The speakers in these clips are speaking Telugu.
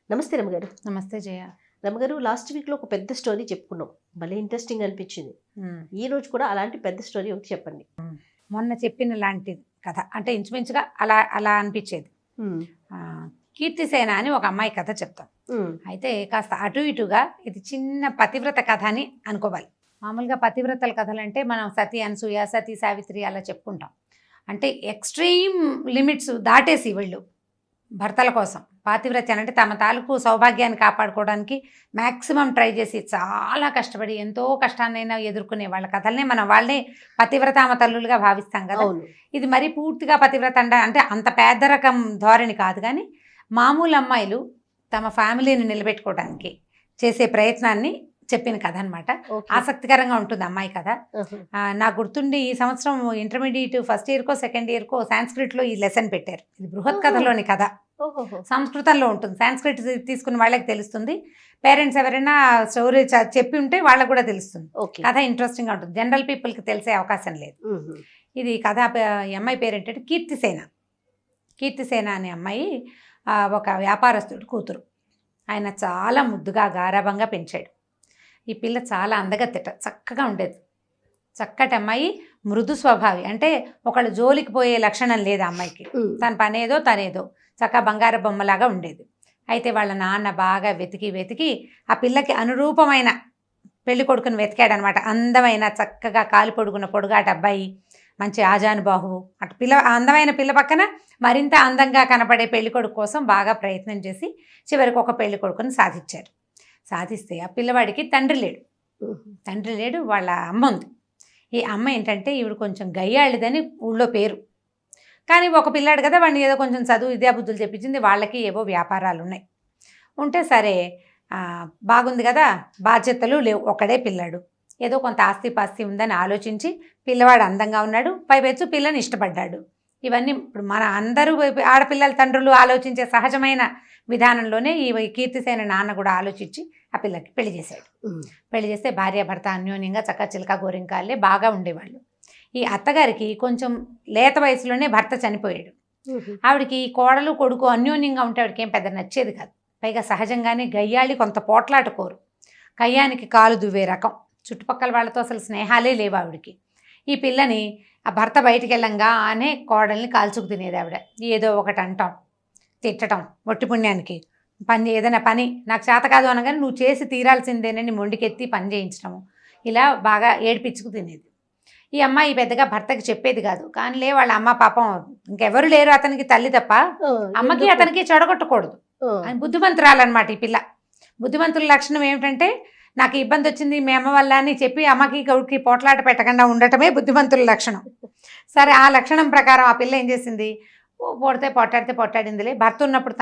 నమస్తే రమగారు. నమస్తే జయ. రమగారు, లాస్ట్ వీక్లో ఒక పెద్ద స్టోరీ చెప్పుకున్నాం, భలే ఇంట్రెస్టింగ్ అనిపించింది. ఈ రోజు కూడా అలాంటి పెద్ద స్టోరీ ఒకటి చెప్పండి. మొన్న చెప్పిన లాంటి కథ అంటే ఇంచుమించుగా అలా అలా అనిపించేది. కీర్తిసేన అని ఒక అమ్మాయి కథ చెప్తాం. అయితే కాస్త అటు ఇటుగా ఇది చిన్న పతివ్రత కథ అని అనుకోవాలి. మామూలుగా పతివ్రతల కథలు అంటే మనం సతీ అనసూయ, సతీ సావిత్రి అలా చెప్పుకుంటాం. అంటే ఎక్స్ట్రీమ్ లిమిట్స్ దాటేసి వీళ్ళు భర్తల కోసం పాతివ్రత్యాన్ని అంటే తమ తాలూకు సౌభాగ్యాన్ని కాపాడుకోవడానికి మ్యాక్సిమం ట్రై చేసి చాలా కష్టపడి ఎంతో కష్టాన్నైనా ఎదుర్కొనే వాళ్ళ కథల్ని మనం వాళ్ళని పతివ్రతామ తల్లులుగా భావిస్తాం కదా. ఇది మరీ పూర్తిగా పతివ్రత అంటే అంత పేద రకం ధోరణి కాదు, కానీ మామూలు అమ్మాయిలు తమ ఫ్యామిలీని నిలబెట్టుకోవడానికి చేసే ప్రయత్నాన్ని చెప్పిన కథ అనమాట. ఆసక్తికరంగా ఉంటుంది అమ్మాయి కథ. నాకు గుర్తుండి ఈ సంవత్సరం ఇంటర్మీడియట్ ఫస్ట్ ఇయర్కో సెకండ్ ఇయర్కో సాంస్క్రిట్లో ఈ లెసన్ పెట్టారు. ఇది బృహత్ కథలోని కథ, సంస్కృతంలో ఉంటుంది. సాంస్క్రిట్ తీసుకున్న వాళ్ళకి తెలుస్తుంది. పేరెంట్స్ ఎవరైనా స్టోరీ చెప్పి ఉంటే వాళ్ళకు కూడా తెలుస్తుంది. కథ ఇంట్రెస్టింగ్గా ఉంటుంది, జనరల్ పీపుల్కి తెలిసే అవకాశం లేదు. ఇది కథ అమ్మాయి పేరు ఏంటంటే కీర్తిసేన. కీర్తిసేన అనే అమ్మాయి ఒక వ్యాపారస్తుడు కూతురు. ఆయన చాలా ముద్దుగా గారాభంగా పెంచాడు. ఈ పిల్ల చాలా అందగత్తెట, చక్కగా ఉండేది. చక్కటి అమ్మాయి, మృదు స్వభావి, అంటే ఒకళ్ళు జోలికి పోయే లక్షణం లేదు ఆ అమ్మాయికి. తన పనేదో తనేదో చక్కగా బంగారు బొమ్మలాగా ఉండేది. అయితే వాళ్ళ నాన్న బాగా వెతికి ఆ పిల్లకి అనురూపమైన పెళ్లి కొడుకుని వెతికాడనమాట. అందమైన చక్కగా కాలు పొడుగున పొడుగాటి అబ్బాయి, మంచి ఆజానుబాహువు. అటు అందమైన పిల్ల పక్కన మరింత అందంగా కనపడే పెళ్లి కొడుకు కోసం బాగా ప్రయత్నం చేసి చివరికి ఒక పెళ్లి కొడుకుని సాధిస్తే ఆ పిల్లవాడికి తండ్రి లేడు, వాళ్ళ అమ్మ ఉంది. ఈ అమ్మ ఏంటంటే ఈవిడ కొంచెం గయ్యాళ్ళిదని ఊళ్ళో పేరు. కానీ ఒక పిల్లాడు కదా, వాడిని ఏదో కొంచెం చదువు విద్యాబుద్ధులు చెప్పించింది. వాళ్ళకి ఏవో వ్యాపారాలు ఉన్నాయి. ఉంటే సరే బాగుంది కదా, బాధ్యతలు లేవు, ఒకడే పిల్లాడు, ఏదో కొంత ఆస్తిపాస్తి ఉందని ఆలోచించి పిల్లవాడు అందంగా ఉన్నాడు, పైపెచ్చు పిల్లని ఇష్టపడ్డాడు. ఇవన్నీ ఇప్పుడు మన అందరూ ఆడపిల్లల తండ్రులు ఆలోచించే సహజమైన విధానంలోనే ఈ కీర్తిసేన నాన్న కూడా ఆలోచించి ఆ పిల్లకి పెళ్లి చేశాడు. పెళ్లి చేస్తే భార్యాభర్త అన్యోన్యంగా చక్క చిలక గోరింకాలే బాగా ఉండేవాళ్ళు. ఈ అత్తగారికి కొంచెం లేత వయసులోనే భర్త చనిపోయాడు. ఆవిడకి కోడలు కొడుకు అన్యోన్యంగా ఉంటే ఆవిడకి ఏం పెద్ద నచ్చేది కాదు. పైగా సహజంగానే గయ్యాళి, కొంత పోట్లాట కోరు, కయ్యానికి కాలు దువ్వే రకం. చుట్టుపక్కల వాళ్ళతో అసలు స్నేహాలే లేవు ఆవిడకి. ఈ పిల్లని ఆ భర్త బయటికి వెళ్ళంగానే కోడల్ని కాల్చుకు తినేది ఆవిడ. ఏదో ఒకటి అంటాం, తిట్టడం, ఒట్టి పుణ్యానికి ఏదైనా పని నాకు చేత కాదు అనగానే నువ్వు చేసి తీరాల్సిందేనని మొండికెత్తి పని చేయించడము, ఇలా బాగా ఏడిపించుకు తినేది. ఈ అమ్మాయి పెద్దగా భర్తకి చెప్పేది కాదు. కానీ వాళ్ళ అమ్మ పాపం ఇంకెవరు లేరు అతనికి, తల్లి తప్ప, అమ్మకి అతనికి చెడగొట్టకూడదు అని బుద్ధిమంతురాలన్నమాట ఈ పిల్ల. బుద్ధిమంతుల లక్షణం ఏమిటంటే నాకు ఇబ్బంది వచ్చింది మీ అమ్మ వల్ల అని చెప్పి అమ్మకి గౌడికి పోట్లాట పెట్టకుండా ఉండటమే బుద్ధిమంతుల లక్షణం. సరే, ఆ లక్షణం ప్రకారం ఆ పిల్ల ఏం చేసింది, పోట్లాడితే పోట్లాడిందిలే. భర్త ఉన్నప్పుడు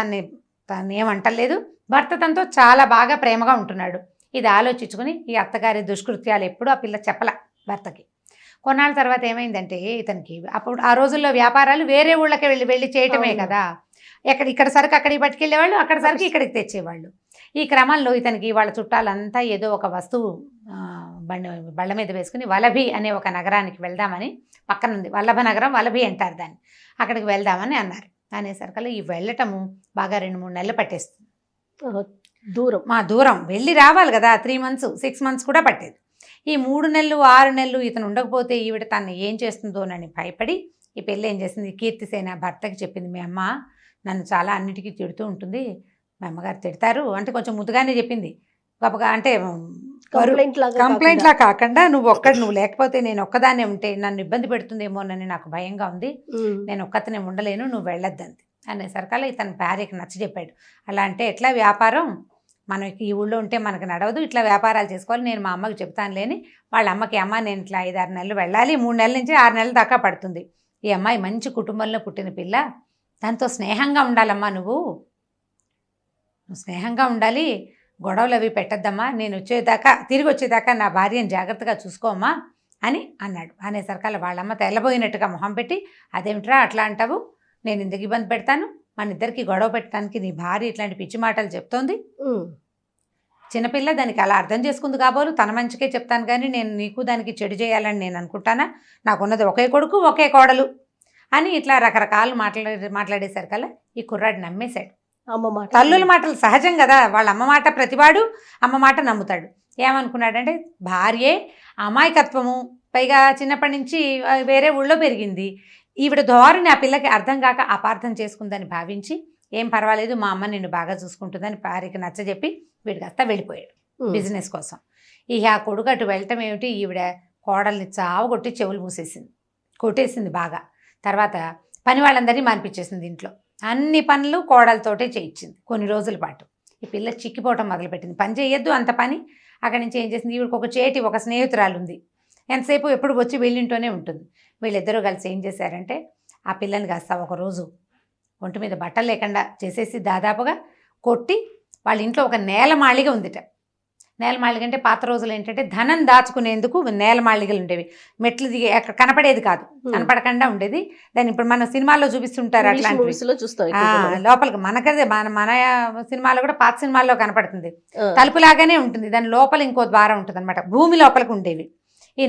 తను ఏమంటలేదు, భర్త తనతో చాలా బాగా ప్రేమగా ఉంటున్నాడు. ఇది ఆలోచించుకుని ఈ అత్తగారి దుష్కృత్యాలు ఎప్పుడు ఆ పిల్ల చెప్పల భర్తకి. కొన్నాళ్ళ తర్వాత ఏమైందంటే ఇతనికి అప్పుడు ఆ రోజుల్లో వ్యాపారాలు వేరే ఊళ్ళకి వెళ్ళి చేయటమే కదా. ఇక్కడ సరుకు అక్కడికి పట్టుకెళ్ళేవాళ్ళు, అక్కడ సరుకు ఇక్కడికి తెచ్చేవాళ్ళు. ఈ క్రమంలో ఇతనికి వాళ్ళ చుట్టాలంతా ఏదో ఒక వస్తువు బళ్ళ మీద వేసుకుని వలభి అనే ఒక నగరానికి వెళ్దామని, పక్కన ఉంది వల్లభ నగరం, వలభి అంటారు దాన్ని, అక్కడికి వెళ్దామని అన్నారు. అనేసరికల్లా ఈ వెళ్ళటము బాగా 2-3 నెలలు పట్టేస్తుంది. దూరం వెళ్ళి రావాలి కదా, 3 months 6 months కూడా పట్టేది. ఈ 3 నెలలు 6 నెలలు ఇతను ఉండకపోతే ఈవిడ తను ఏం చేస్తుందోనని భయపడి ఈ పెళ్ళి ఏం చేసింది, కీర్తిసేన భర్తకి చెప్పింది, మీ అమ్మ నన్ను చాలా అన్నిటికీ తిడుతూ ఉంటుంది, మీ అమ్మగారు తిడతారు అంటే కొంచెం ముద్దుగానే చెప్పింది. గొప్పగా అంటే కంప్లైంట్లా కాకుండా నువ్వు లేకపోతే నేను ఒక్కదాన్నే ఉంటే నన్ను ఇబ్బంది పెడుతుందేమోనని నాకు భయంగా ఉంది, నేను ఒక్కతనే ఉండలేను, నువ్వు వెళ్ళొద్దంది. అనేసరికల్లా ఇతను భార్యకి నచ్చజెప్పాడు. అలా అంటే ఎట్లా వ్యాపారం, మనకి ఈ ఊళ్ళో ఉంటే మనకు నడవదు, ఇట్లా వ్యాపారాలు చేసుకోవాలి, నేను మా అమ్మకి చెప్తాను లేని వాళ్ళ అమ్మకి, అమ్మ నేను ఇట్లా 5-6 నెలలు వెళ్ళాలి, 3 నెలల నుంచి 6 నెలల దాకా పడుతుంది. ఈ అమ్మాయి మంచి కుటుంబంలో పుట్టిన పిల్ల, దాంతో స్నేహంగా ఉండాలమ్మా, నువ్వు స్నేహంగా ఉండాలి, గొడవలు అవి పెట్టద్దమ్మా, నేను తిరిగి వచ్చేదాకా నా భార్యను జాగ్రత్తగా చూసుకోమ్మా అని అన్నాడు. అనేసరికల్లా వాళ్ళమ్మ తెల్లబోయినట్టుగా మొహం పెట్టి, అదేమిట్రా అట్లా అంటావు, నేను ఎందుకు ఇబ్బంది పెడతాను, మన ఇద్దరికి గొడవ పెట్టడానికి నీ భార్య ఇట్లాంటి పిచ్చి మాటలు చెప్తోంది. చిన్నపిల్ల దానికి అలా అర్థం చేసుకుంది కాబోలు, తన మంచికే చెప్తాను కానీ నేను నీకు దానికి చెడు చేయాలని నేను అనుకుంటానా, నాకున్నది ఒకే కొడుకు ఒకే కోడలు అని ఇట్లా రకరకాలు మాట్లాడేసరికల్లా ఈ కుర్రాడు నమ్మేశాడు. అమ్మ మాట తల్లుల మాటలు సహజం కదా, వాళ్ళ అమ్మ మాట ప్రతివాడు అమ్మ మాట నమ్ముతాడు. ఏమనుకున్నాడంటే భార్యే అమాయకత్వము, పైగా చిన్నప్పటి నుంచి వేరే ఊళ్ళో పెరిగింది, ఈవిడ ధోరణి ఆ పిల్లకి అర్థం కాక అపార్థం చేసుకుందని భావించి ఏం పర్వాలేదు మా అమ్మ నిన్ను బాగా చూసుకుంటుందని భార్యకి నచ్చజెప్పి వీడు కాస్త వెళ్ళిపోయాడు బిజినెస్ కోసం. ఇక ఆ కొడుకు అటు వెళ్ళటం ఏమిటి, ఈవిడ కోడల్ని చావగొట్టి చెవులు మూసేసింది, కొట్టేసింది బాగా. తర్వాత పని వాళ్ళందరినీ మానిపించేసింది ఇంట్లో, అన్ని పనులు కోడలతోటే చేయించింది కొన్ని రోజుల పాటు. ఈ పిల్ల చిక్కిపోవటం మొదలుపెట్టింది, పని చేయొద్దు అంత పని. అక్కడి నుంచి ఏం చేసింది, ఈవిడికి ఒక స్నేహితురాలు ఉంది, ఎంతసేపు ఎప్పుడు వచ్చి వీళ్ళింటూనే ఉంటుంది. వీళ్ళిద్దరూ కలిసి ఏం చేశారంటే ఆ పిల్లని కాస్త ఒకరోజు ఒంటి మీద బట్టలు లేకుండా చేసేసి దాదాపుగా కొట్టి, వాళ్ళ ఇంట్లో ఒక నేలమాళిగ ఉందిట. నేలమాళిగ అంటే పాత రోజులు ఏంటంటే ధనం దాచుకునేందుకు నేలమాళిగలు ఉండేవి, మెట్లు దిగి అక్కడ కనపడేది కాదు, కనపడకుండా ఉండేది. దాన్ని ఇప్పుడు మన సినిమాల్లో చూపిస్తుంటారు అట్లాంటివి. లోపలికి మనకదే మన సినిమాలో కూడా పాత సినిమాల్లో కనపడుతుంది, తలుపులాగానే ఉంటుంది, దాని లోపల ఇంకో ద్వారం ఉంటుంది అనమాట, భూమి లోపలికి ఉండేవి. ఈ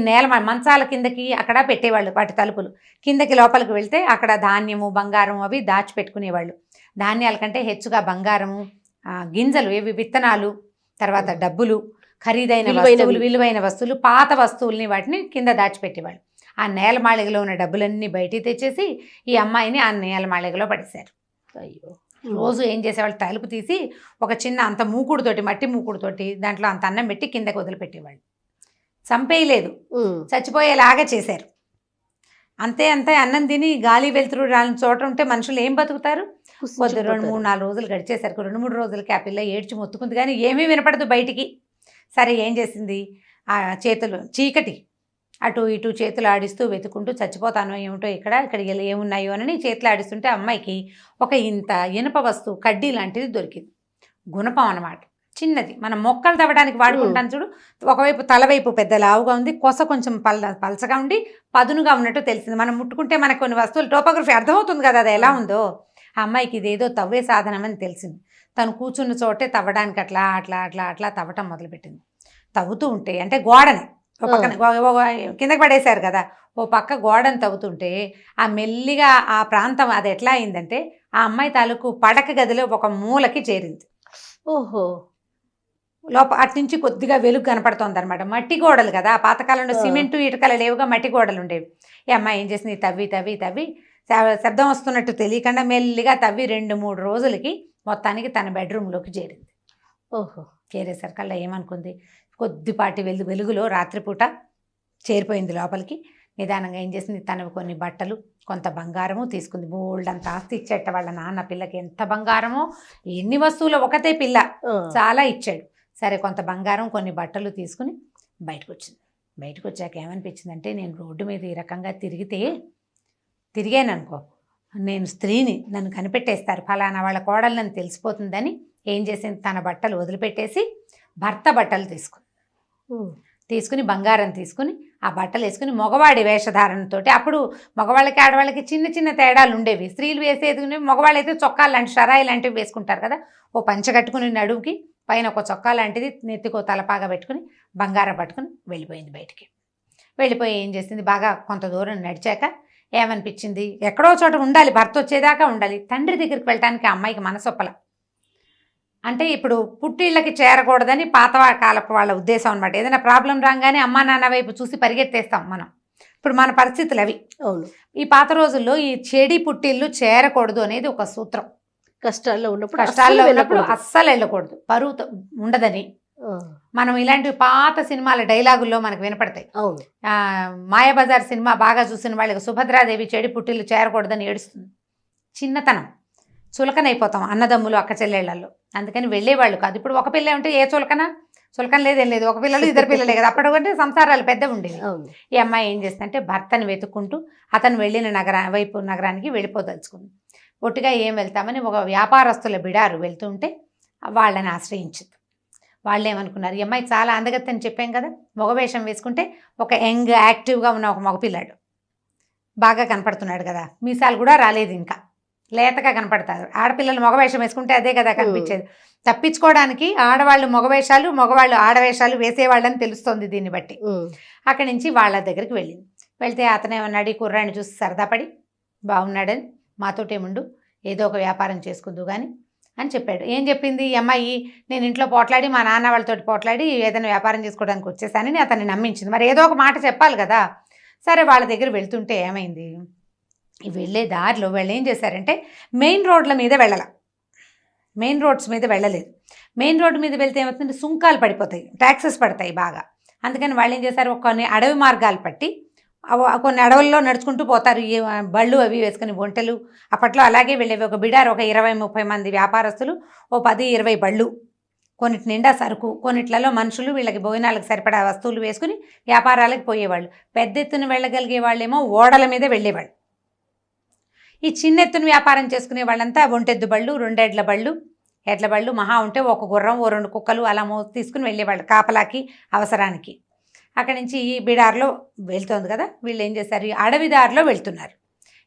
మంచాల కిందకి అక్కడ పెట్టేవాళ్ళు వాటి తలుపులు, కిందకి లోపలికి వెళ్తే అక్కడ ధాన్యము బంగారం అవి దాచిపెట్టుకునేవాళ్ళు. ధాన్యాల కంటే హెచ్చుగా బంగారము, గింజలు ఏవి విత్తనాలు, తర్వాత డబ్బులు, ఖరీదైన వస్తువులు, విలువైన వస్తువులు, పాత వస్తువుల్ని వాటిని కింద దాచిపెట్టేవాళ్ళు. ఆ నేలమాళిగలో ఉన్న డబ్బులన్నీ బయటికి తెచ్చేసి ఈ అమ్మాయిని ఆ నేలమాళిగలో పడేశారు. అయ్యో. రోజు ఏం చేసేవాళ్ళు, తలుపు తీసి ఒక చిన్న అంత మూకుడుతోటి, మట్టి మూకుడుతోటి దాంట్లో అంత అన్నం పెట్టి కిందకి వదిలిపెట్టేవాళ్ళు. చంపేయలేదు, చచ్చిపోయేలాగా చేశారు. అంతే అన్నం తిని గాలి వెలుతురు రాని చోట ఉంటే మనుషులు ఏం బతుకుతారు? కొద్ది 2-3-4 రోజులు గడిచేసరికి 2-3 రోజులకి ఆ పిల్ల ఏడ్చి మొత్తుకుంది, కానీ ఏమీ వినపడదు బయటికి. సరే ఏం చేసింది, ఆ చేతులు చీకటి అటు ఇటు చేతులు ఆడిస్తూ వెతుకుంటూ చచ్చిపోతానో ఏమిటో ఇక్కడ ఏమున్నాయో అని చేతులు ఆడిస్తుంటే అమ్మాయికి ఒక ఇంత ఇనుప వస్తువు కడ్డీ లాంటిది దొరికింది. గుణపం అన్నమాట, చిన్నది, మనం మొక్కలు తవ్వడానికి వాడుకుంటాం చూడు. ఒకవైపు తలవైపు పెద్ద లావుగా ఉంది, కొస కొంచెం పలచగా ఉండి పదునుగా ఉన్నట్టు తెలిసింది. మనం ముట్టుకుంటే మనకు కొన్ని వస్తువులు టోపోగ్రఫీ అర్థమవుతుంది కదా అది ఎలా ఉందో. ఆ అమ్మాయికి ఇదేదో తవ్వే సాధనం అని తెలిసింది. తను కూర్చున్న చోటే తవ్వడానికి అట్లా అట్లా అట్లా అట్లా తవ్వటం మొదలుపెట్టింది. తవ్వుతూ ఉంటే అంటే గోడని ఓ పక్కన కిందకి పడేశారు కదా, ఓ పక్క గోడని తవ్వుతుంటే ఆ మెల్లిగా ఆ ప్రాంతం అది ఎట్లా అయిందంటే ఆ అమ్మాయి తాలూకు పడక గదిలో ఒక మూలకి చేరింది. ఓహో. అటు నుంచి కొద్దిగా వెలుగు కనపడుతోంది అనమాట. మట్టి గోడలు కదా, పాతకాలంలో సిమెంటు ఇటుకలు లేవుగా, మట్టి గోడలు ఉండేవి. ఈ అమ్మాయి ఏం చేసింది, తవ్వి శబ్దం వస్తున్నట్టు తెలియకుండా మెల్లిగా తవ్వి 2-3 రోజులకి మొత్తానికి తన బెడ్రూమ్లోకి చేరింది. ఓహో. చేరేసరికల్లా ఏమనుకుంది, కొద్దిపాటి వెలుగులో రాత్రిపూట చేరిపోయింది లోపలికి. నిదానంగా ఏం చేసింది, తనకు కొన్ని బట్టలు కొంత బంగారము తీసుకుంది. బోల్డ్ అంత ఆస్తి ఇచ్చేట వాళ్ళ నాన్న పిల్లకి, ఎంత బంగారమో, ఎన్ని వస్తువులు, ఒకతే పిల్ల చాలా ఇచ్చాడు. సరే కొంత బంగారం కొన్ని బట్టలు తీసుకుని బయటకు వచ్చింది. బయటకు వచ్చాక ఏమనిపించిందంటే, నేను రోడ్డు మీద ఈ రకంగా తిరిగాను అనుకో, నేను స్త్రీని, నన్ను కనిపెట్టేస్తారు, ఫలానా వాళ్ళ కోడలు నన్ను తెలిసిపోతుందని ఏం చేసింది, తన బట్టలు వదిలిపెట్టేసి భర్త బట్టలు తీసుకుని బంగారం తీసుకుని ఆ బట్టలు వేసుకుని మగవాడి వేషధారణతో, అప్పుడు మగవాళ్ళకి ఆడవాళ్ళకి చిన్న చిన్న తేడాలు ఉండేవి. స్త్రీలు వేసేది, మగవాళ్ళు అయితే చొక్కాలు లాంటి షరాయి లాంటివి వేసుకుంటారు కదా, ఓ పంచ కట్టుకుని నడుముకి పైన ఒక చొక్కా లాంటిది, నెత్తికో తలపాగా పెట్టుకుని బంగారం పట్టుకుని వెళ్ళిపోయింది బయటికి. వెళ్ళిపోయి ఏం చేసింది, బాగా కొంత దూరం నడిచాక ఏమనిపించింది, ఎక్కడో చోట ఉండాలి, భర్త వచ్చేదాకా ఉండాలి. తండ్రి దగ్గరికి వెళ్ళటానికి ఆ అమ్మాయికి మనసొప్పల. అంటే ఇప్పుడు పుట్టిళ్ళకి చేరకూడదని పాత కాలపు వాళ్ళ ఉద్దేశం అనమాట. ఏదైనా ప్రాబ్లం రాగానే అమ్మా నాన్న వైపు చూసి పరిగెత్తేస్తాం మనం. ఇప్పుడు మన పరిస్థితులు అవి. అవును. ఈ పాత రోజుల్లో ఈ చెడి పుట్టిళ్ళు చేరకూడదు అనేది ఒక సూత్రం. కష్టాల్లో ఉన్నప్పుడు అస్సలు వెళ్ళకూడదు, పరువు ఉండదని. మనం ఇలాంటి పాత సినిమాల డైలాగుల్లో మనకు వినపడతాయి. మాయాబజార్ సినిమా బాగా చూసిన వాళ్ళకి సుభద్రాదేవి చెడి పుట్టిళ్ళు చేరకూడదని ఏడుస్తుంది. చిన్నతనం, చులకనైపోతాం అన్నదమ్ములు అక్క చెల్లెళ్లలో, అందుకని వెళ్ళేవాళ్ళు కాదు. ఇప్పుడు ఒక పిల్ల ఉంటే ఏ చులకన లేదేం లేదు, ఒక పిల్లలు 2 పిల్లలే కదా, అప్పటికంటే సంసారాలు పెద్ద ఉండేవి. ఈ అమ్మాయి ఏం చేస్తుందంటే భర్తను వెతుక్కుంటూ అతను వెళ్ళిన నగరానికి వెళ్ళిపోదలుచుకుంది. ఒట్టిగా ఏం వెళ్తామని ఒక వ్యాపారస్తుల బిడారు వెళ్తుంటే వాళ్ళని ఆశ్రయించింది. వాళ్ళు ఏమనుకున్నారు, ఈ అమ్మాయి చాలా అందగత్తి అని చెప్పాం కదా, మగవేషం వేసుకుంటే ఒక యంగ్ యాక్టివ్గా ఉన్న ఒక మగపిల్లాడు బాగా కనపడుతున్నాడు కదా, మీసాలు కూడా రాలేదు, ఇంకా లేతగా కనపడతారు. ఆడపిల్లలు మగవేషం వేసుకుంటే అదే కదా కనిపించేది. తప్పించుకోవడానికి ఆడవాళ్ళు మగవేషాలు, మగవాళ్ళు ఆడవేషాలు వేసేవాళ్ళని తెలుస్తోంది దీన్ని బట్టి. అక్కడి నుంచి వాళ్ళ దగ్గరికి వెళ్ళింది. వెళ్తే అతనేమన్నాడు, ఈ కుర్రాడిని చూసి సరదాపడి, బాగున్నాడని మాతోటేముండు, ఏదో ఒక వ్యాపారం చేసుకుందు కానీ అని చెప్పాడు. ఏం చెప్పింది ఈ అమ్మాయి, నేను ఇంట్లో పోట్లాడి మా నాన్న వాళ్ళతో పోట్లాడి ఏదైనా వ్యాపారం చేసుకోవడానికి వచ్చేసానని అతన్ని నమ్మించింది. మరి ఏదో ఒక మాట చెప్పాలి కదా. సరే వాళ్ళ దగ్గర వెళ్తుంటే ఏమైంది, ఈ వెళ్ళే దారిలో వాళ్ళు ఏం చేశారంటే మెయిన్ రోడ్ల మీద వెళ్ళాల, మెయిన్ రోడ్స్ మీద వెళ్ళలేదు. మెయిన్ రోడ్డు మీద వెళ్తే ఏమవుతుందంటే సుంకాలు పడిపోతాయి, ట్యాక్సెస్ పడతాయి బాగా. అందుకని వాళ్ళు ఏం చేశారు, కొన్ని అడవి మార్గాలు పట్టి కొన్ని అడవుల్లో నడుచుకుంటూ పోతారు, ఈ బళ్ళు అవి వేసుకుని ఒంటెలు. అప్పట్లో అలాగే వెళ్ళేవి. ఒక బిడారు ఒక 20-30 మంది వ్యాపారస్తులు, ఓ 10-20 బళ్ళు, కొన్నిటి నిండా సరుకు, కొన్నిట్లలో మనుషులు, వీళ్ళకి భోజనాలకు సరిపడా వస్తువులు వేసుకుని వ్యాపారాలకు పోయేవాళ్ళు. పెద్ద ఎత్తున వెళ్ళగలిగే వాళ్ళేమో ఓడల మీద వెళ్ళేవాళ్ళు. ఈ చిన్న ఎత్తున వ్యాపారం చేసుకునే వాళ్ళంతా ఒంటెద్దు బళ్ళు, 2 ఎడ్ల బళ్ళు, ఎడ్ల బళ్ళు మహా ఉంటే ఒక గుర్రం, ఓ 2 కుక్కలు అలా తీసుకుని వెళ్ళేవాళ్ళు కాపలాకి, అవసరానికి. అక్కడి నుంచి ఈ బిడార్లో వెళ్తోంది కదా, వీళ్ళు ఏం చేశారు, ఈ అడవి దారిలో వెళ్తున్నారు.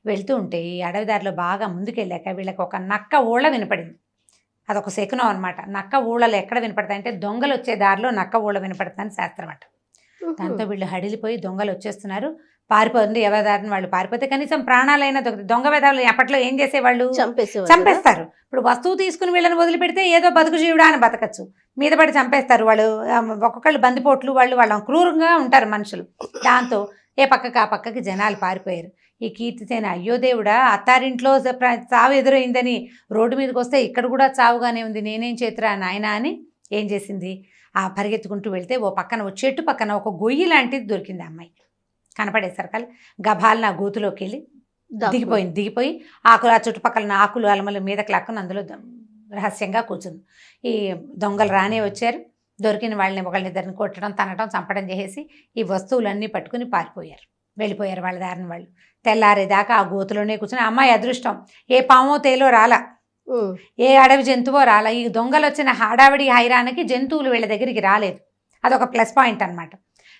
వెళ్తూ ఉంటే ఈ అడవి దారిలో బాగా ముందుకెళ్ళాక వీళ్ళకి ఒక నక్క ఊళ్ళ వినపడింది. అదొక శకునం అనమాట. నక్క ఊళ్ళలు ఎక్కడ వినపడతాయంటే దొంగలు వచ్చే దారిలో నక్క ఊళ్ళ వినపడతాయని శాస్త్రం అంట. దాంతో వీళ్ళు హడిలిపోయి దొంగలు వచ్చేస్తున్నారు, పారిపోతుంది, ఎవరి దారిని వాళ్ళు పారిపోతే కనీసం ప్రాణాలైనా దొంగ వెధవలు అప్పట్లో ఏం చేసేవాళ్ళు, చంపేస్తారు. ఇప్పుడు వస్తువు తీసుకుని వీళ్ళని వదిలిపెడితే ఏదో బతుకు జీవుడా అని బతకచ్చు, మీద పడి చంపేస్తారు వాళ్ళు. ఒక్కొక్కళ్ళు బందిపోట్లు, వాళ్ళ క్రూరంగా ఉంటారు మనుషులు. దాంతో ఏ పక్కకి ఆ పక్కకి జనాలు పారిపోయారు. ఈ కీర్తిసేన అయ్యో దేవుడా, అత్తారింట్లో చావు ఎదురైందని రోడ్డు మీదకి వస్తే ఇక్కడ కూడా చావుగానే ఉంది, నేనేం చేతురా నాయనా అని ఏం చేసింది, ఆ పరిగెత్తుకుంటూ వెళ్తే ఓ చెట్టు పక్కన ఒక గొయ్యి లాంటిది దొరికింది. అమ్మాయి కనపడేసరికల్ గభాలను ఆ గోతులోకి వెళ్ళి దిగిపోయి ఆ చుట్టుపక్కల ఆకులు అలమల మీదకి లాక్కుని అందులో రహస్యంగా కూర్చుంది. ఈ దొంగలు రానే వచ్చారు, దొరికిన వాళ్ళని ఒకళ్ళిద్దరిని కొట్టడం, తనటం, చంపడం చేసేసి ఈ వస్తువులన్నీ పట్టుకుని వెళ్ళిపోయారు వాళ్ళ దారిని వాళ్ళు. తెల్లారేదాకా ఆ గోతులోనే కూర్చుని అమ్మాయి అదృష్టం ఏ పామో తేలో రాలా, ఏ అడవి జంతువో రాలా. ఈ దొంగలు వచ్చిన హడావిడి హైరానికి జంతువులు వీళ్ళ దగ్గరికి రాలేదు. అదొక ప్లస్ పాయింట్ అనమాట.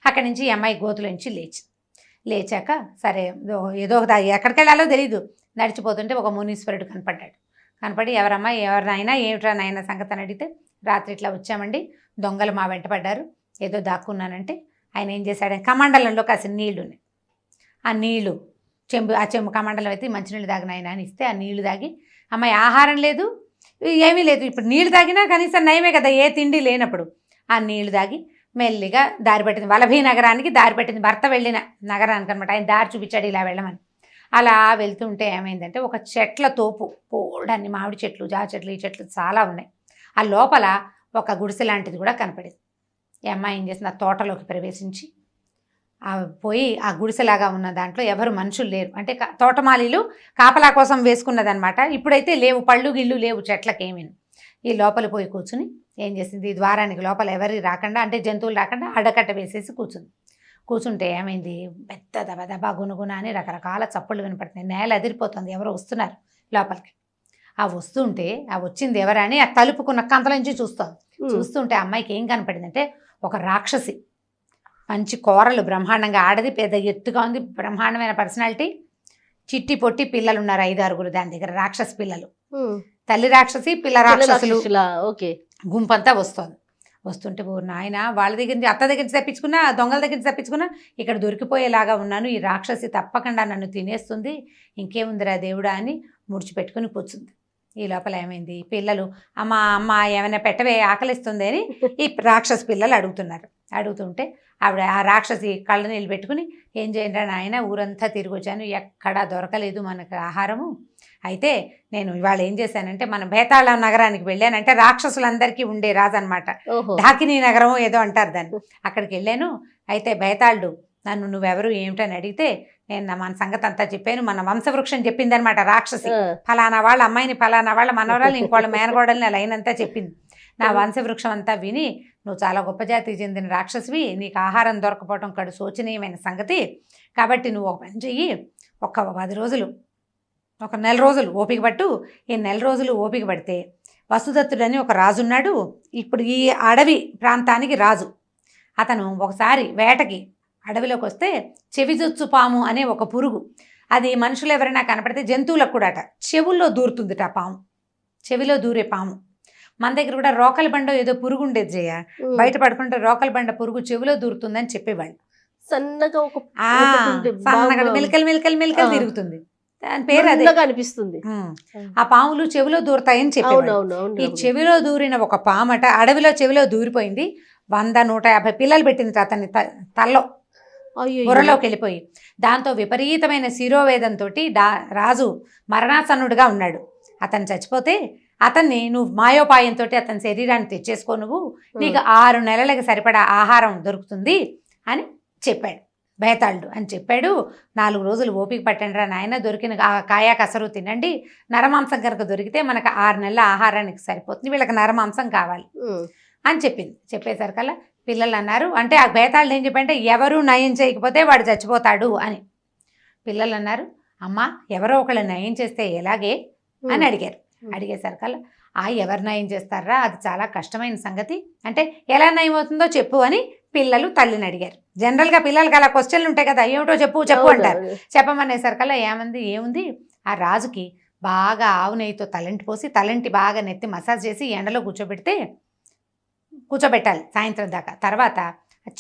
అక్కడి నుంచి ఈ అమ్మాయి గోతులోంచి లేచాక సరే ఏదో ఎక్కడికి వెళ్ళాలో తెలీదు, నడిచిపోతుంటే ఒక మునీశ్వరుడు కనపడి ఎవరమ్మా, ఎవరినైనా ఏమిట్రా నాయన సంగతి అని అడిగితే, రాత్రి ఇట్లా వచ్చామండి, దొంగలు మా వెంట పడ్డారు, ఏదో దాక్కున్నానంటే ఆయన ఏం చేశాడు, కమండలంలో కాసిన నీళ్లున్నాయి, ఆ నీళ్లు చెంబు కమండలం అయితే మంచినీళ్ళు తాగిన ఆయన అని ఇస్తే ఆ నీళ్లు తాగి, అమ్మాయి ఆహారం లేదు ఏమీ లేదు, ఇప్పుడు నీళ్లు తాగినా కనీసం నయమే కదా, ఏ తిండి లేనప్పుడు. ఆ నీళ్లు తాగి మెల్లిగా దారి పట్టింది, వలభీ నగరానికి దారి పట్టింది, భర్త వెళ్ళిన నగరానికి అనమాట. ఆయన దారి చూపించాడు ఇలా వెళ్ళమని. అలా వెళ్తుంటే ఏమైందంటే ఒక చెట్ల తోపు, పోడన్ని మామిడి చెట్లు, జామ చెట్లు, ఈ చెట్లు చాలా ఉన్నాయి. ఆ లోపల ఒక గుడిసె లాంటిది కూడా కనపడింది. ఈ అమ్మాయి ఏం చేసింది, ఆ తోటలోకి ప్రవేశించి పోయి ఆ గుడిసెలాగా ఉన్న దాంట్లో ఎవరు మనుషులు లేరు, అంటే తోటమాలీలు కాపలా కోసం వేసుకున్నదనమాట. ఇప్పుడైతే లేవు, పళ్ళు గిళ్ళు లేవు చెట్లకేమీ. ఈ లోపల పోయి కూర్చుని ఏం చేసింది, ద్వారానికి లోపల ఎవరి రాకుండా, అంటే జంతువులు రాకుండా అడ్డకట్ట వేసేసి కూర్చుంటే ఏమైంది, పెద్ద దబదబా గునుగున అని రకరకాల చప్పుళ్ళు వినపడుతున్నాయి, నేల అదిరిపోతుంది, ఎవరో వస్తున్నారు లోపలికి. ఆ వస్తుంటే ఆ వచ్చింది ఎవరని ఆ తలుపుకున్న కంతల నుంచి చూస్తుంటే అమ్మాయికి ఏం కనపడిందంటే ఒక రాక్షసి, మంచి కూరలు, బ్రహ్మాండంగా ఆడది, పెద్ద ఎత్తుగా ఉంది, బ్రహ్మాండమైన పర్సనాలిటీ, చిట్టి పొట్టి పిల్లలు ఉన్నారు 5-6 దాని దగ్గర, రాక్షసి పిల్లలు, తల్లి రాక్షసి పిల్ల రాక్షసులు గుంపంతా వస్తుంటే ఓ నాయన, వాళ్ళ దగ్గర నుంచి అత్త దగ్గర నుంచి తప్పించుకున్నా, దొంగల దగ్గర నుంచి తప్పించుకున్నా, ఇక్కడ దొరికిపోయేలాగా ఉన్నాను, ఈ రాక్షసి తప్పకుండా నన్ను తినేస్తుంది, ఇంకేముందిరా దేవుడా అని ముడిచిపెట్టుకుని కూర్చుంది. ఈ లోపల ఏమైంది, పిల్లలు అమ్మ ఏమైనా పెట్టవే, ఆకలిస్తుంది అని ఈ రాక్షసి పిల్లలు అడుగుతుంటే ఆవిడ ఆ రాక్షసి కళ్ళ నీళ్ళు పెట్టుకుని, ఏం చేయండి నాయన, ఊరంతా తిరిగి వచ్చాను, ఎక్కడా దొరకలేదు మనకు ఆహారము, అయితే నేను ఇవాళ ఏం చేశానంటే మన బేతాళ నగరానికి వెళ్ళానంటే రాక్షసులందరికీ ఉండే రాజు అనమాట, ఢాకినీ నగరం ఏదో అంటారు దాన్ని, అక్కడికి వెళ్ళాను. అయితే బేతాళుడు నన్ను నువ్వెవరు ఏమిటని అడిగితే నేను మన సంగతి అంతా చెప్పాను, మన వంశవృక్షం చెప్పింది అనమాట రాక్షసి, ఫలానా వాళ్ళ అమ్మాయిని, ఫలానా వాళ్ళ మనవరాలు, ఇంకోళ్ళ మేనగోడల్ని అలా అయినంతా చెప్పింది. నా వంశవృక్షం అంతా విని, నువ్వు చాలా గొప్ప జాతికి చెందిన రాక్షసివి, నీకు ఆహారం దొరకపోవడం కడు శోచనీయమైన సంగతి, కాబట్టి నువ్వు ఒక పని చెయ్యి, ఒక 10 రోజులు, ఒక 1 నెల రోజులు ఓపిక పట్టు. ఈ 1 నెల రోజులు ఓపిక పడితే వసుదత్తుడని ఒక రాజున్నాడు, ఇప్పుడు ఈ అడవి ప్రాంతానికి రాజు. అతను ఒకసారి వేటకి అడవిలోకి వస్తే చెవిజొచ్చు పాము అనే ఒక పురుగు, అది మనుషులు ఎవరైనా కనపడితే జంతువులకు కూడా చెవుల్లో దూరుతుందిట ఆ పాము, చెవిలో దూరే పాము. మన దగ్గర కూడా రోకలి బండ ఏదో పురుగు ఉండేది జయ, బయట పడుకుంటే రోకలి బండ పురుగు చెవిలో దూరుతుందని చెప్పేవాళ్ళు. సన్నగా సన్నగా మెలికలు తిరుగుతుంది. దాని పేరు అదే నల్లగా అనిపిస్తుంది. ఆ పాములు చెవిలో దూరతాయని చెప్పారు. ఈ చెవిలో దూరిన ఒక పామట అడవిలో చెవిలో దూరిపోయింది. 100-150 పిల్లలు పెట్టింది అతన్ని తల్లో బుర్రలోకి వెళ్ళిపోయి. దాంతో విపరీతమైన శిరోవేదంతో రాజు మరణాసన్నుడిగా ఉన్నాడు. అతను చచ్చిపోతే అతన్ని నువ్వు మాయోపాయంతో అతని శరీరాన్ని తెచ్చేసుకో, నువ్వు నీకు 6 నెలలకు సరిపడా ఆహారం దొరుకుతుంది అని చెప్పాడు. బేతాళుడు అని చెప్పాడు. 4 రోజులు ఓపిక పట్టండిరా నాయన, దొరికిన కాయా కసరు తినండి, నరమాంసం కనుక దొరికితే మనకు 6 నెలల ఆహారానికి సరిపోతుంది, వీళ్ళకి నరమాంసం కావాలి అని చెప్పింది. చెప్పేసరికల్లా పిల్లలు అన్నారు, అంటే ఆ బేతాళుడు ఏం చెప్పంటే ఎవరు నయం చేయకపోతే వాడు చచ్చిపోతాడు అని. పిల్లలు అన్నారు, అమ్మ ఎవరో ఒకళ్ళు నయం చేస్తే ఎలాగే అని అడిగారు. అడిగేసరికల్లా ఎవరు నయం చేస్తారా, అది చాలా కష్టమైన సంగతి, అంటే ఎలా నయం అవుతుందో చెప్పు అని పిల్లలు తల్లిని అడిగారు. జనరల్గా పిల్లలకి అలా క్వశ్చన్లు ఉంటాయి కదా, ఏమిటో చెప్పు అంటారు. చెప్పమనేసరికల్లా ఏముంది, ఆ రాజుకి బాగా ఆవు నెయ్యితో తలంటి పోసి తలంటి బాగా నెత్తి మసాజ్ చేసి ఎండలో కూర్చోబెట్టాలి సాయంత్రం దాకా. తర్వాత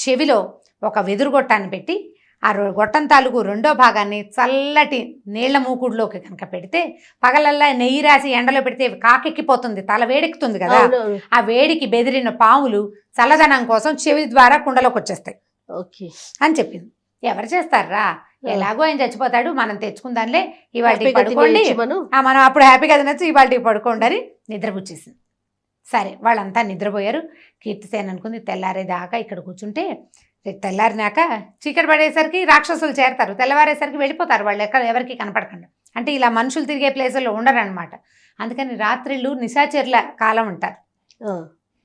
చెవిలో ఒక వెదురుగొట్టాన్ని పెట్టి ఆ గొట్టం తాలూకు 2వ భాగాన్ని చల్లటి నీళ్ల మూకుడులోకి కనుక పెడితే పగలల్లా నెయ్యి రాసి ఎండలో పెడితే కాకెక్కిపోతుంది, తల వేడెక్కుతుంది కదా, ఆ వేడికి బెదిరిన పాములు చల్లదనం కోసం చెవి ద్వారా కుండలోకి వచ్చేస్తాయి అని చెప్పింది. ఎవరు చేస్తారా, ఎలాగో ఆయన చచ్చిపోతాడు, మనం తెచ్చుకుందాంలే, ఇవాళ పడుకోండి, మనం అప్పుడు హ్యాపీగా తినచ్చు, ఇవాళ పడుకోండి అని నిద్రపుచ్చేసింది. సరే వాళ్ళంతా నిద్రపోయారు. కీర్తిసేన అనుకుంది తెల్లారేదాకా ఇక్కడ కూర్చుంటే తెల్లారినాక చీకటి పడేసరికి రాక్షసులు చేరతారు, తెల్లవారేసరికి వెళ్ళిపోతారు వాళ్ళు, ఎవరికి కనపడకుండా. అంటే ఇలా మనుషులు తిరిగే ప్లేసుల్లో ఉండరనమాట. అందుకని రాత్రిళ్ళు నిశాచరుల కాలం ఉంటారు.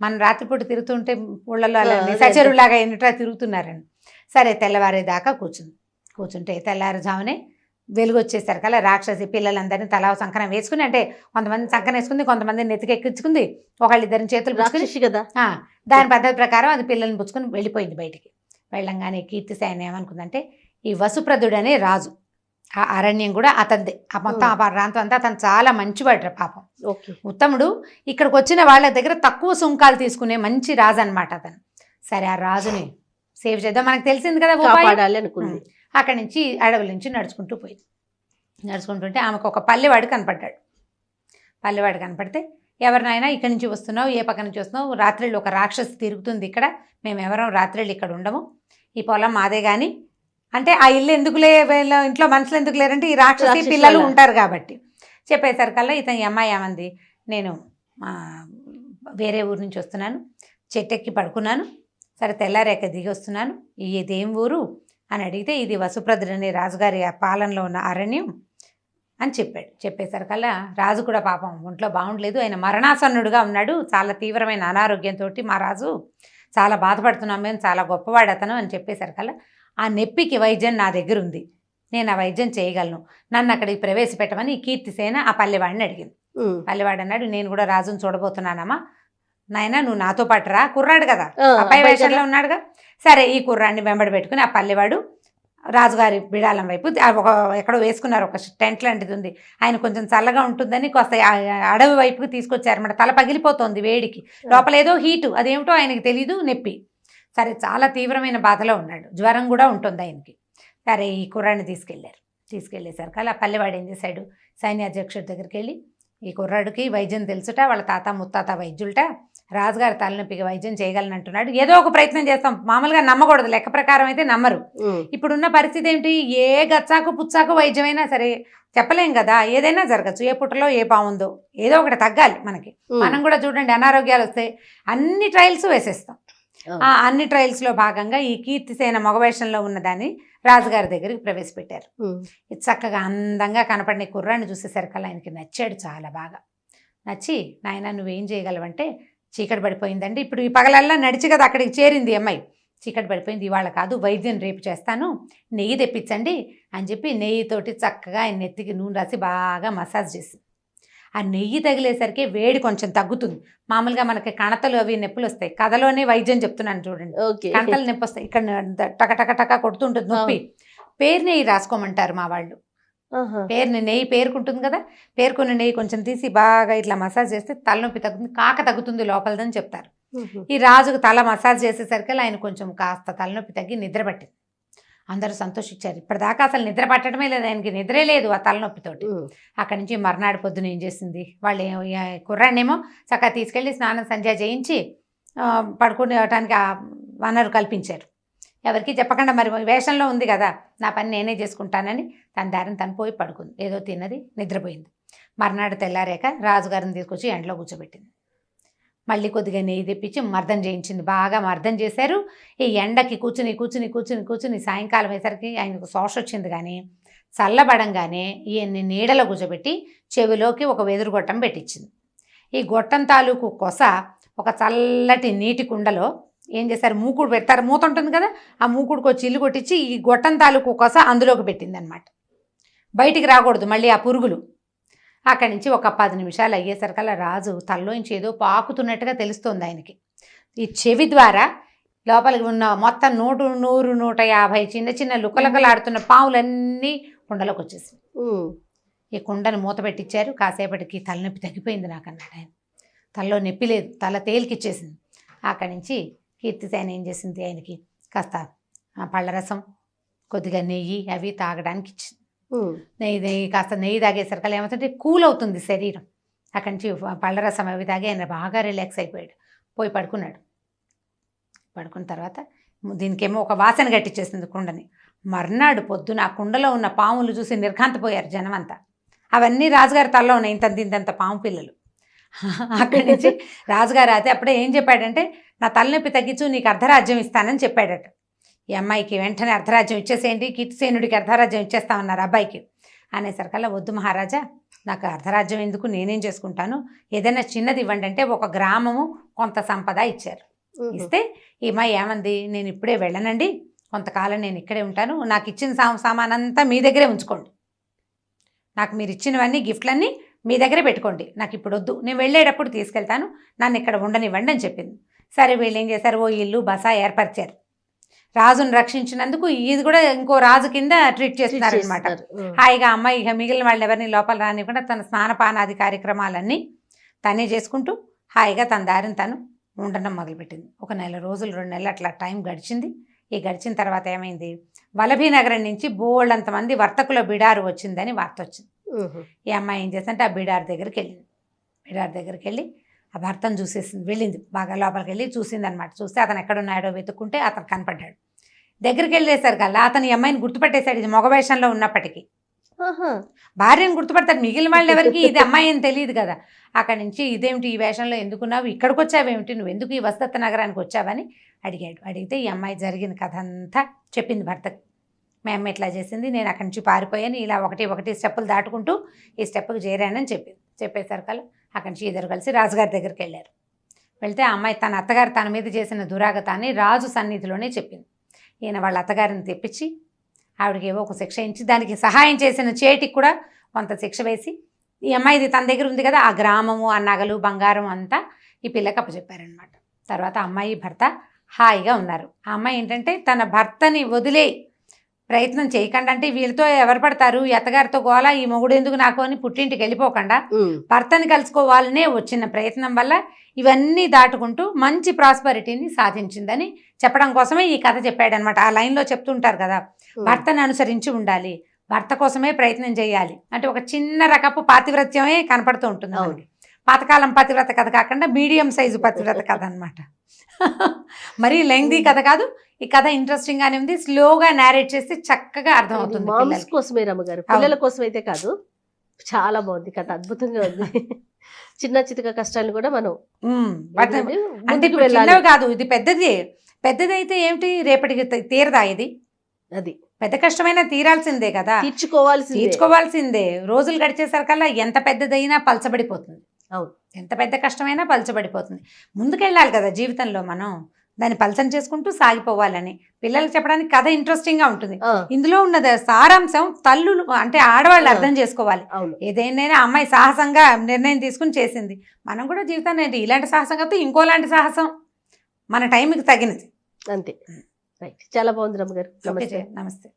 మనం రాత్రిపూట తిరుగుతుంటే ఊళ్ళలో అలా నిశాచరులాగా ఎన్నిటా తిరుగుతున్నారని. సరే తెల్లవారేదాకా కూర్చుంటే తెల్లారుజామునే వెలుగు వచ్చేసరికి అలా రాక్షసి పిల్లలందరినీ తలా సంకనం వేసుకుని, అంటే కొంతమంది సంకనం వేసుకుంది, కొంతమంది నెత్తికెక్కించుకుంది, ఒకళ్ళిద్దరిని చేతులు పుచ్చుకుని కదా దాని పద్ధతి ప్రకారం అది పిల్లల్ని పుచ్చుకుని వెళ్ళిపోయింది బయటికి. వెళ్ళంగానే కీర్తిసేన ఏమనుకుందంటే ఈ వసుప్రదుడు అనే రాజు, ఆ అరణ్యం కూడా అతనిదే, ఆ మొత్తం ఆ ప్రాంతం అంతా అతను చాలా మంచివాడు పాపం, ఉత్తముడు. ఇక్కడికి వచ్చిన వాళ్ళ దగ్గర తక్కువ సుంకాలు తీసుకునే మంచి రాజు అనమాట అతను. సరే ఆ రాజుని సేవ్ చేద్దాం, మనకు తెలిసింది కదా అనుకుంది. అక్కడి నుంచి అడవుల నుంచి నడుచుకుంటూ పోయింది. నడుచుకుంటుంటే ఆమెకు ఒక పల్లెవాడు కనపడ్డాడు. పల్లెవాడు కనపడితే ఎవరినైనా ఇక్కడి నుంచి వస్తున్నావు, ఏ పక్క నుంచి వస్తున్నావు, రాత్రిళ్ళు ఒక రాక్షసి తిరుగుతుంది ఇక్కడ, మేము ఎవరం రాత్రిళ్ళు ఇక్కడ ఉండము, ఈ పొలం మాదే కానీ, అంటే ఆ ఇల్లు ఎందుకులే, వీళ్ళ ఇంట్లో మనుషులు ఎందుకు లేరంటే ఈ రాక్షసి పిల్లలు ఉంటారు కాబట్టి. చెప్పేసరికల్లా ఇతని అమ్మాయి ఏమంది, నేను వేరే ఊరు నుంచి వస్తున్నాను, చెట్టెక్కి పడుకున్నాను, సరే తెల్లారేక దిగి వస్తున్నాను, ఇదేం ఊరు అని అడిగితే ఇది వసుప్రదుడు అనే రాజుగారి పాలనలో ఉన్న అరణ్యం అని చెప్పాడు. చెప్పేసరికల్లా రాజు కూడా పాపం ఒంట్లో బాగుండలేదు, ఆయన మరణాసన్నుడుగా ఉన్నాడు, చాలా తీవ్రమైన అనారోగ్యంతో మా రాజు చాలా బాధపడుతున్నాం, మేము చాలా గొప్పవాడు అతను అని చెప్పేసరికల్లా ఆ నొప్పికి వైద్యం నా దగ్గర ఉంది, నేను ఆ వైద్యం చేయగలను, నన్ను అక్కడికి ప్రవేశపెట్టమని ఈ కీర్తిసేన ఆ పల్లెవాడిని అడిగింది. పల్లెవాడు అన్నాడు, నేను కూడా రాజును చూడబోతున్నానమ్మా, నాయన నువ్వు నాతో పాటు రా, కుర్రాడు కదా అబ్బాయి వేషంలో ఉన్నాడుగా. సరే ఈ కుర్రాడిని వెంబడి పెట్టుకుని ఆ పల్లెవాడు రాజుగారి బిడాలం వైపు ఎక్కడో వేసుకున్నారు, ఒక టెంట్ లాంటిది ఉంది, ఆయన కొంచెం చల్లగా ఉంటుందని కాస్త అడవి వైపుకి తీసుకొచ్చారన్నమాట. తల పగిలిపోతుంది వేడికి, లోపల ఏదో హీటు, అదేమిటో ఆయనకి తెలీదు, నొప్పి. సరే చాలా తీవ్రమైన బాధలో ఉన్నాడు, జ్వరం కూడా ఉంటుంది ఆయనకి. సరే ఈ కుర్రాడిని తీసుకెళ్ళేసరికి అలా పల్లెవాడు ఏం చేశాడు, సైన్యాధ్యక్షుడి దగ్గరికి వెళ్ళి ఈ కుర్రాడికి వైద్యం తెలుసుట, వాళ్ళ తాత ముత్తాత వైద్యులట, రాజుగారి తలనొప్పికి వైద్యం చేయగలనంటున్నాడు, ఏదో ఒక ప్రయత్నం చేస్తాం, మామూలుగా నమ్మకూడదు, లెక్క ప్రకారం అయితే నమ్మరు. ఇప్పుడున్న పరిస్థితి ఏంటి, ఏ గచ్చాకు పుచ్చాకు వైద్యమైనా సరే చెప్పలేం కదా, ఏదైనా జరగచ్చు, ఏ పుట్టలో ఏ పాముందో ఏదో ఒకటి తగ్గాలి మనకి. మనం కూడా చూడండి అనారోగ్యాలు వస్తే అన్ని ట్రయల్స్ వేసేస్తాం. ఆ అన్ని ట్రయల్స్లో భాగంగా ఈ కీర్తిసేన మగవేషంలో ఉన్నదాన్ని రాజుగారి దగ్గరికి ప్రవేశపెట్టారు. ఇది చక్కగా అందంగా కనపడిన కుర్రాన్ని చూసేసరికల్లా ఆయనకి నచ్చాడు, చాలా బాగా నచ్చి, నాయన నువ్వేం చేయగలవంటే, చీకటి పడిపోయిందండి, ఇప్పుడు ఈ పగలల్లా నడిచి కదా అక్కడికి చేరింది అమ్మాయి, చీకటి పడిపోయింది, ఇవాళ కాదు వైద్యం రేపు చేస్తాను, నెయ్యి తెప్పించండి అని చెప్పి నెయ్యితోటి చక్కగా ఆయన నెత్తికి నూనె రాసి బాగా మసాజ్ చేసి, ఆ నెయ్యి తగిలేసరికి వేడి కొంచెం తగ్గుతుంది. మామూలుగా మనకి కణతలు అవి నొప్పులు వస్తాయి, కథలోనే వైద్యం చెప్తున్నాను చూడండి, కణతలు నొప్పి వస్తాయి, ఇక్కడ టక టక టక కొడుతుంటుంది నొప్పి, పేరు నెయ్యి రాసుకోమంటారు మా వాళ్ళు. నెయ్యి పేరుకుంటుంది కదా, పేరుకున్న నెయ్యి కొంచెం తీసి బాగా ఇట్లా మసాజ్ చేస్తే తలనొప్పి తగ్గుతుంది, కాక తగ్గుతుంది లోపలదని చెప్తారు. ఈ రాజుకు తల మసాజ్ చేసేసరికి ఆయన కొంచెం కాస్త తలనొప్పి తగ్గి నిద్ర పట్టింది. అందరూ సంతోషించారు. ఇప్పటిదాకా అసలు నిద్ర పట్టడమే లేదు, ఆయనకి నిద్రే లేదు ఆ తలనొప్పితోటి. అక్కడి నుంచి మర్నాడు పొద్దున ఏం చేసింది, వాళ్ళు కుర్రాన్నేమో చక్కగా తీసుకెళ్ళి స్నానం సంధ్య చేయించి పడుకునేటానికి వనరు కల్పించారు. ఎవరికి చెప్పకుండా, మరి వేషంలో ఉంది కదా, నా పని నేనే చేసుకుంటానని తన దారిని తను పోయి పడుకుంది. ఏదో తిన్నది, నిద్రపోయింది. మర్నాడు తెల్లారాక రాజుగారిని తీసుకొచ్చి ఎండలో కూర్చోబెట్టింది. మళ్ళీ కొద్దిగా నెయ్యి తెప్పించి మర్దన చేయించింది. బాగా మర్దన చేశారు. ఈ ఎండకి కూర్చుని కూర్చుని కూర్చుని కూర్చుని సాయంకాలం అయ్యేసరికి ఆయనకు శోష వచ్చింది. కానీ చల్లబడంగానే ఈయన్ని నీడలో కూర్చోబెట్టి చెవిలోకి ఒక వెదురు గొట్టం పెట్టించింది. ఈ గొట్టం తాలూకు కొస ఒక చల్లటి నీటి కుండలో ఏం చేశారు, మూకుడు పెడతారు, మూత ఉంటుంది కదా, ఆ మూకుడుకు వచ్చి ఇల్లు కొట్టించి ఈ గొట్టం తాలూకు కొస అందులోకి పెట్టింది అనమాట. బయటికి రాకూడదు మళ్ళీ ఆ పురుగులు. అక్కడి నుంచి ఒక 10 నిమిషాలు అయ్యేసరికల్లా రాజు తల్లోంచి ఏదో పాకుతున్నట్టుగా తెలుస్తోంది ఆయనకి. ఈ చెవి ద్వారా లోపలికి ఉన్న మొత్తం 100, 150 చిన్న చిన్న లుకలుకలాడుతున్న పాములన్నీ కుండలోకి వచ్చేసింది. ఈ కుండను మూత పెట్టించారు. కాసేపటికి తలనొప్పి తగ్గిపోయింది నాకు అన్నాడు ఆయన. తలలో నొప్పి లేదు, తల తేలికిచ్చేసింది. అక్కడి నుంచి కీర్తిసేన ఏం చేసింది, ఆయనకి కాస్త పళ్ళరసం, కొద్దిగా నెయ్యి అవి తాగడానికి ఇచ్చింది. నెయ్యి కాస్త నెయ్యి తాగేసరికల్లా ఏమవుతుంటే కూల్ అవుతుంది శరీరం. అక్కడి నుంచి పళ్ళరసం అవి తాగి ఆయన బాగా రిలాక్స్ అయిపోయాడు. పోయి పడుకున్నాడు. పడుకున్న తర్వాత దీనికేమో ఒక వాసన గట్టిచ్చేసింది కుండని. మర్నాడు పొద్దున ఆ కుండలో ఉన్న పాములు చూసి నిర్ఘాంతపోయారు జనం అంతా. అవన్నీ రాజుగారి తలలో ఉన్నాయి, ఇంతంత పాము పిల్లలు. అక్కడి నుంచి రాజుగారు అయితే అప్పుడే ఏం చెప్పాడంటే, నా తలనొప్పి తగ్గించు, నీకు అర్ధరాజ్యం ఇస్తానని చెప్పాడట. ఈ అమ్మాయికి వెంటనే అర్ధరాజ్యం ఇచ్చేసేయండి, కీర్తిసేనుడికి అర్ధరాజ్యం ఇచ్చేస్తామన్నారు అబ్బాయికి. అనేసరికల్లా వద్దు మహారాజా, నాకు అర్ధరాజ్యం ఎందుకు, నేనేం చేసుకుంటాను, ఏదైనా చిన్నది ఇవ్వండి అంటే ఒక గ్రామము కొంత సంపద ఇచ్చారు. ఇస్తే ఈ అమ్మాయి ఏమంది, నేను ఇప్పుడే వెళ్ళనండి, కొంతకాలం నేను ఇక్కడే ఉంటాను, నాకు ఇచ్చిన సామానంతా మీ దగ్గరే ఉంచుకోండి, నాకు మీరు ఇచ్చినవన్నీ గిఫ్ట్లన్నీ మీ దగ్గరే పెట్టుకోండి, నాకు ఇప్పుడు వద్దు, నేను వెళ్ళేటప్పుడు తీసుకెళ్తాను, నన్ను ఇక్కడ ఉండనివ్వండి అని చెప్పింది. సరే వీళ్ళు ఏం చేశారు, ఓ ఇల్లు బస ఏర్పరిచారు. రాజును రక్షించినందుకు ఇది కూడా ఇంకో రాజు కింద ట్రీట్ చేస్తున్నారు అనమాట. హాయిగా అమ్మాయి ఇక మిగిలిన వాళ్ళు ఎవరిని లోపల రానివ్వకుండా తన స్నానపానాది కార్యక్రమాలన్నీ తనే చేసుకుంటూ హాయిగా తన దారిని తను ఉండడం మొదలుపెట్టింది. ఒక 1 నెల రోజులు 2 నెలలు అట్లా టైం గడిచింది. ఈ గడిచిన తర్వాత ఏమైంది, వలభీనగరం నుంచి బోళ్ళంతమంది వర్తకుల బిడారు వచ్చిందని వార్త వచ్చింది. ఈ అమ్మాయి ఏం చేస్తుంటే ఆ బిడార్ దగ్గరికి వెళ్ళింది. బిడార్ దగ్గరికి వెళ్ళి ఆ భర్తను చూసేసింది, వెళ్ళింది, బాగా లోపలికి వెళ్ళి చూసింది అనమాట. చూస్తే అతను ఎక్కడున్నాడో వెతుక్కుంటే అతను కనపడ్డాడు. దగ్గరికి వెళ్ళేసరికల్లా అతను ఈ అమ్మాయిని గుర్తుపట్టేశాడు, ఇది మగవేషంలో ఉన్నప్పటికీ. భార్యను గుర్తుపడతాడు, మిగిలిన వాళ్ళు ఎవరికి ఇది అమ్మాయి అని తెలియదు కదా. అక్కడి నుంచి ఇదేమిటి ఈ వేషంలో ఎందుకున్నావు, ఇక్కడికి వచ్చావేమిటి, నువ్వు ఎందుకు ఈ వసదత్త నగరానికి వచ్చావని అడిగాడు. అడిగితే ఈ అమ్మాయి జరిగిన కథ అంతా చెప్పింది భర్తకి. మా అమ్మ ఇట్లా చేసింది, నేను అక్కడి నుంచి పారిపోయాను, ఇలా ఒకటి స్టెప్పులు దాటుకుంటూ ఈ స్టెప్పుకి చేరానని చెప్పింది. చెప్పేసరికల్లా అక్కడి నుంచి ఇద్దరు కలిసి రాజుగారి దగ్గరికి వెళ్ళారు. వెళ్తే ఆ అమ్మాయి తన అత్తగారు తన మీద చేసిన దురాగతాన్ని రాజు సన్నిధిలోనే చెప్పింది. ఈయన వాళ్ళ అత్తగారిని తెప్పించి ఆవిడకి ఏవో ఒక శిక్ష ఇచ్చి, దానికి సహాయం చేసిన చేటికి కూడా కొంత శిక్ష వేసి, ఈ అమ్మాయిది తన దగ్గర ఉంది కదా, ఆ గ్రామము, ఆ నగలు, బంగారం అంతా ఈ పిల్లకి అప్పచెప్పారనమాట. తర్వాత అమ్మాయి భర్త హాయిగా ఉన్నారు. ఆ అమ్మాయి ఏంటంటే తన భర్తని వదిలే ప్రయత్నం చేయకుండా, అంటే వీళ్ళతో ఎవరు పడతారు, ఈ అత్తగారితో గోలా, ఈ మొగుడు ఎందుకు నాకు అని పుట్టింటికి వెళ్ళిపోకుండా భర్తని కలుసుకోవాలనే వచ్చిన ప్రయత్నం వల్ల ఇవన్నీ దాటుకుంటూ మంచి ప్రాస్పరిటీని సాధించిందని చెప్పడం కోసమే ఈ కథ చెప్పాడనమాట. ఆ లైన్లో చెప్తుంటారు కదా, భర్తను అనుసరించి ఉండాలి, భర్త కోసమే ప్రయత్నం చేయాలి అంటే ఒక చిన్న రకపు పాతివ్రత్యమే కనపడుతూ ఉంటుంది మనకి. పాతకాలం పతివ్రత కథ కాకుండా మీడియం సైజు పతివ్రత కథ అనమాట. మరీ లెంగ్దీ కథ కాదు, ఈ కథ ఇంట్రెస్టింగ్ గానే ఉంది, స్లోగా నారేట్ చేస్తే చక్కగా అర్థమవుతుంది. మామ్స్ కోసమే రమ్మగారు, పిల్లల కోసం అయితే కాదు. చాలా బాగుంది కథ, అద్భుతంగా ఉంది. చిన్న చితక కష్టాలు కూడా మనం అంటే చిన్నవి కాదు, ఇది పెద్దదైతే ఏమిటి, రేపటికి తీరదా ఇది, అది పెద్ద కష్టమైనా తీరాల్సిందే కదా, తీర్చుకోవాల్సిందే. రోజులు గడిచేసరికల్లా ఎంత పెద్దదైనా పలచబడిపోతుంది. అవును, ఎంత పెద్ద కష్టమైనా పలచబడిపోతుంది. ముందుకెళ్ళాలి కదా జీవితంలో, మనం దాన్ని పలచన చేసుకుంటూ సాగిపోవాలని పిల్లలకు చెప్పడానికి కథ ఇంట్రెస్టింగ్ గా ఉంటుంది. ఇందులో ఉన్నది సారాంశం తల్లులు అంటే ఆడవాళ్ళు అర్థం చేసుకోవాలి. ఏదైనా అమ్మాయి సాహసంగా నిర్ణయం తీసుకుని చేసింది, మనం కూడా జీవితాన్ని ఇలాంటి సాహసం కాదు ఇంకోలాంటి సాహసం మన టైంకి తగినది అంతే. రైట్, చాలా బాగుంది రమ్మ గారు. నమస్తే.